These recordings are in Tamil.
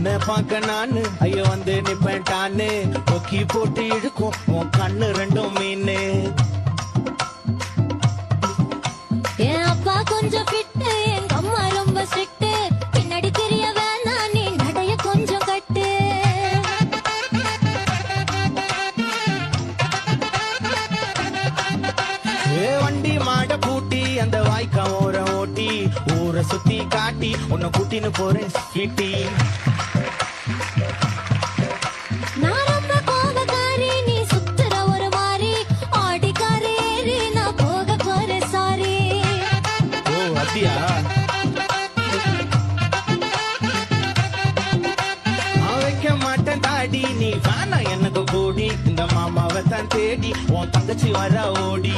உன்னை பார்க்க நானு ஐயோ வந்து நிப்பேன்டான்னு கொக்கி போட்டு இழுக்கும் உன் கண்ணு ரெண்டும் மீனு. என் அப்பா கொஞ்சம் ஃபிட்டு, எங்க அம்மா ரொம்ப ஸ்ட்ரிக்ட். பின்னாடி தெரிய வேணாம், நீ நடைய கொஞ்சம் கட்டு. வண்டி மாட பூட்டி அந்த வாய்க்கா ஓரம் ஓட்டி ஊரை சுத்தி காட்டி உன்னை கூட்டின்னு போறேன் கிட்டி. நான் ரொம்ப கோபக்காரி, நீ சுத்துற ஒரு மாதிரி. ஆடிக்கார ஏறி நான் போக போறேன் சாரி. ஓ அப்படியா? நான் வைக்க மாட்டேன் தாடி, நீ வேணா எனக்கு கூடி. இந்த மாமாவை தான் தேடி உன் தங்கச்சி வர ஓடி.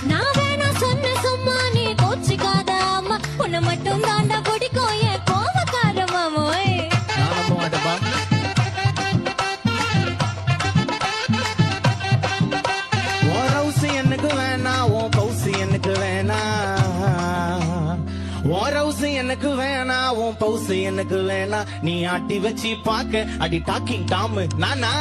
நான் வேணா சொன்ன சும்மா, நீ கோச்சிக்காத அம்மா. உன்னை மட்டும் தாண்டா பிடிக்கும் என் கோபக்கார மாமோய். நான் நம்ப மாட்டேப்பா. உன் ரவுசு எனக்கு வேணா, உன் பவுசு எனக்கு வேணா. உன் ரவுசு எனக்கு வேணா, உன் பவுசு எனக்கு வேணா. நீ ஆட்டி வச்சு பாக்க அடி டாக்கிங் டாமு நானா.